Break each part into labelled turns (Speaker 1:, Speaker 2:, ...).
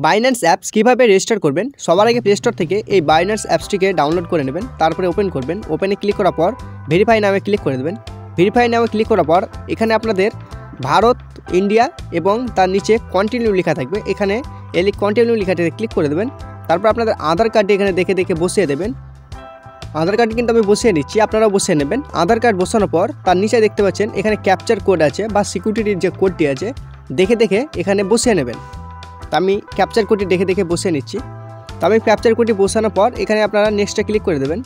Speaker 1: Binance apps কীভাবে register করবেন। সবার আগে প্লে স্টোর থেকে এই বাইন্যান্স অ্যাপসটিকে ডাউনলোড করে নেবেন। তারপরে ওপেন করবেন। ওপেনে ক্লিক করার পর ভেরিফাই নামে ক্লিক করে দেবেন। ভেরিফাই নামে ক্লিক করার পর এখানে আপনাদের ভারত, ইন্ডিয়া এবং তার নিচে কন্টিনিউ লেখা থাকবে। এখানে এই কন্টিনিউ লেখাটিতে ক্লিক করে দেবেন। তারপর আপনাদের আধার কার্ডটি এখানে দেখে দেখে বসিয়ে দেবেন। আধার কার্ড কিন্তু আমি বসিয়ে নিচ্ছি, আপনারাও বসিয়ে নেবেন। আধার কার্ড বসানোর পর তার নিচে দেখতে পাচ্ছেন এখানে ক্যাপচার কোড আছে বা সিকিউরিটির যে কোডটি আছে দেখে দেখে এখানে বসিয়ে নেবেন। তো আমি ক্যাপচার কোডটি দেখে দেখে বসিয়ে নিচ্ছি। তো আমি ক্যাপচার কোডটি বসানোর পর এখানে আপনারা নেক্সটে ক্লিক করে দেবেন।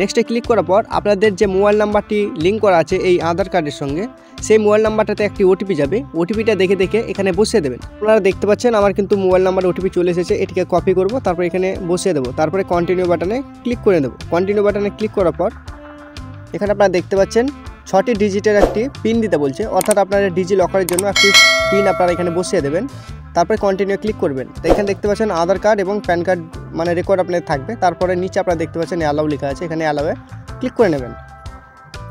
Speaker 1: নেক্সটে ক্লিক করার পর আপনাদের যে মোবাইল নাম্বারটি লিঙ্ক করা আছে এই আধার কার্ডের সঙ্গে, সেই মোবাইল নাম্বারটাতে একটি ওটিপি যাবে। ওটিপিটা দেখে দেখে এখানে বসিয়ে দেবেন। আপনারা দেখতে পাচ্ছেন আমার কিন্তু মোবাইল নাম্বার ওটিপি চলে এসেছে। এটিকে কপি করব, তারপর এখানে বসিয়ে দেবো। তারপরে কন্টিনিউ বাটনে ক্লিক করে দেবো। কন্টিনিউ বাটনে ক্লিক করার পর এখানে আপনারা দেখতে পাচ্ছেন 6টি ডিজিটের একটি পিন দিতে বলছে, অর্থাৎ আপনারা ডিজি লকারের জন্য একটি পিন আপনারা এখানে বসিয়ে দেবেন। তারপরে কন্টিনিউ ক্লিক করবেন। তো এখানে দেখতে পাচ্ছেন আধার কার্ড এবং প্যান কার্ড মানে রেকর্ড আপনাদের থাকবে। তারপরে নিচে আপনারা দেখতে পাচ্ছেন অ্যালাউ লেখা আছে, এখানে অ্যালাউয়ে ক্লিক করে নেবেন।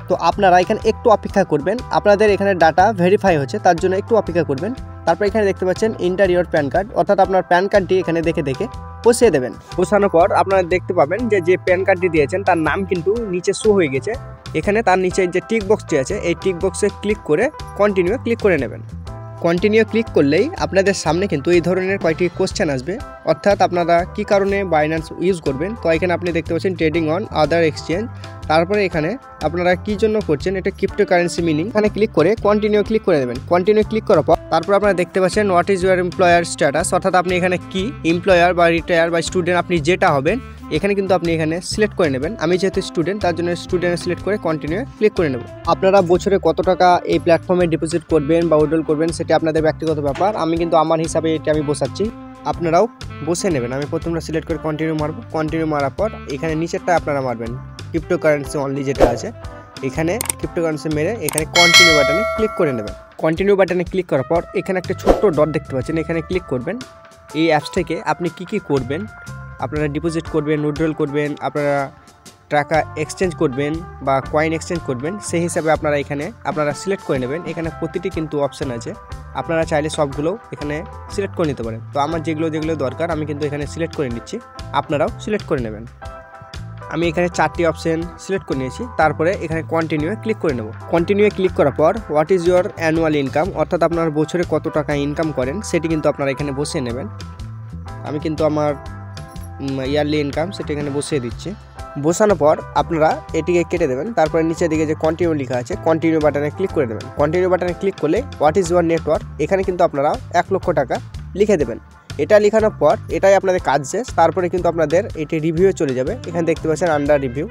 Speaker 1: তো আপনারা এখানে একটু অপেক্ষা করবেন, আপনাদের এখানে ডাটা ভেরিফাই হচ্ছে তার জন্য একটু অপেক্ষা করবেন। তারপর এখানে দেখতে পাচ্ছেন ইন্টার ইওর প্যান কার্ড, অর্থাৎ আপনার প্যান কার্ডটি এখানে দেখে দেখে বসিয়ে দেবেন। বসানোর পর আপনারা দেখতে পাবেন যে প্যান কার্ডটি দিয়েছেন তার নাম কিন্তু নিচে শো হয়ে গেছে। এখানে তার নিচে যে টিক বক্সটি আছে এই টিক বক্সে ক্লিক করে কন্টিনিউ ক্লিক করে নেবেন। কন্টিনিউ ক্লিক করলেই আপনাদের সামনে কিন্তু এই ধরনের কয়েকটি কোশ্চেন আসবে, অর্থাৎ আপনারা কী কারণে বাইন্যান্স ইউজ করবেন। তো এখানে আপনি দেখতে পাচ্ছেন ট্রেডিং অন আদার এক্সচেঞ্জ। তারপরে এখানে আপনারা কী জন্য করছেন এটা ক্রিপ্টো কারেন্সি মিনিং, এখানে ক্লিক করে কন্টিনিউ ক্লিক করে দেবেন। কন্টিনিউ ক্লিক করার পর তারপর আপনারা দেখতে পাচ্ছেন what is your employer status, অর্থাৎ আপনি এখানে কি এমপ্লয়ার বা রিটায়ার বা স্টুডেন্ট আপনি যেটা হবেন এখানে কিন্তু আপনি এখানে সিলেক্ট করে নেবেন। আমি যেহেতু স্টুডেন্ট তার জন্য স্টুডেন্ট সিলেক্ট করে কন্টিনিউ ক্লিক করে নেব। আপনারা বছরে কত টাকা এই প্ল্যাটফর্মে ডিপোজিট করবেন বা উইথড্রল করবেন সেটা আপনাদের ব্যক্তিগত ব্যাপার। আমি কিন্তু আমার হিসাবে এটা আমি বসাচ্ছি, আপনারাও বসে নেবেন। আমি প্রথমটা সিলেক্ট করে কন্টিনিউ মারবো। কন্টিনিউ মারার পর এখানে নিচেরটা আপনারা মারবেন ক্রিপ্টো কারেন্সি অনলি যেটা আছে, এখানে ক্রিপ্টো কারেন্সি মেরে এখানে কন্টিনিউ বাটনে ক্লিক করে নেবেন। কন্টিনিউ বাটনে ক্লিক করার পর এখানে একটা ছোট্ট ডট দেখতে পাচ্ছেন, এখানে ক্লিক করবেন। এই অ্যাপস থেকে আপনি কি করবেন, আপনারা ডিপোজিট করবেন, উইথড্রল করবেন, আপনারা টাকা এক্সচেঞ্জ করবেন বা কয়েন এক্সচেঞ্জ করবেন, সেই হিসাবে আপনারা এখানে আপনারা সিলেক্ট করে নেবেন। এখানে প্রতিটি কিন্তু অপশান আছে, আপনারা চাইলে সবগুলো এখানে সিলেক্ট করে নিতে পারেন। তো আমার যেগুলো দরকার আমি কিন্তু এখানে সিলেক্ট করে নিচ্ছি, আপনারাও সিলেক্ট করে নেবেন। আমি এখানে 4টি অপশান সিলেক্ট করে নিয়েছি। তারপরে এখানে কন্টিনিউ ক্লিক করে নেব। কন্টিনিউ ক্লিক করার পর what is your annual income, অর্থাৎ আপনার বছরে কত টাকা ইনকাম করেন সেটি কিন্তু আপনারা এখানে বসিয়ে নেবেন। আমি কিন্তু আমার ইয়ারলি ইনকাম সেটা এখানে বসিয়ে দিচ্ছি। বসানোর পর আপনারা এটিকে কেটে দেবেন। তারপরে নিচের দিকে যে কন্টিনিউ লেখা আছে কন্টিনিউ বাটনে ক্লিক করে দেবেন। কন্টিনিউ বাটনে ক্লিক করলে হোয়াট ইজ ইউর নেটওয়ার্ক, এখানে কিন্তু আপনারা 1 লক্ষ টাকা লিখে দেবেন। এটা লেখানোর পর এটাই আপনাদের কাজ শেষ। তারপরে কিন্তু আপনাদের এটি রিভিউয়ে চলে যাবে। এখানে দেখতে পাচ্ছেন আন্ডার রিভিউ,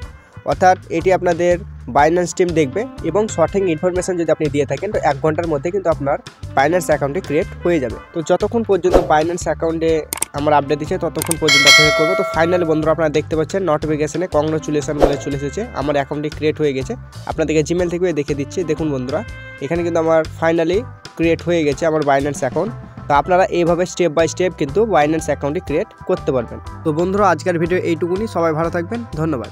Speaker 1: অর্থাৎ এটি আপনাদের বাইন্যান্স টিম দেখবে এবং সঠিক ইনফরমেশন যদি আপনি দিয়ে থাকেন তো 1 ঘন্টার মধ্যে কিন্তু আপনার বাইন্যান্স অ্যাকাউন্টে ক্রিয়েট হয়ে যাবে। তো যতক্ষণ পর্যন্ত বাইন্যান্স অ্যাকাউন্টে আমার আপডেট দিচ্ছে ততক্ষণ পর্যন্ত অপেক্ষা করবো। তো ফাইনালি বন্ধুরা আপনারা দেখতে পাচ্ছেন নোটিফিকেশনে কংগ্রাচুলেশন বলে চলে এসেছে, আমার অ্যাকাউন্টটি ক্রিয়েট হয়ে গেছে। আপনাদেরকে জিমেল থেকে দেখে দিচ্ছি, দেখুন বন্ধুরা এখানে কিন্তু আমার ফাইনালি ক্রিয়েট হয়ে গেছে আমার বাইন্যান্স অ্যাকাউন্ট। তো আপনারা এইভাবে স্টেপ বাই স্টেপ কিন্তু বাইন্যান্স অ্যাকাউন্টটি ক্রিয়েট করতে পারবেন। তো বন্ধুরা আজকের ভিডিও এইটুকুনি, সবাই ভালো থাকবেন, ধন্যবাদ।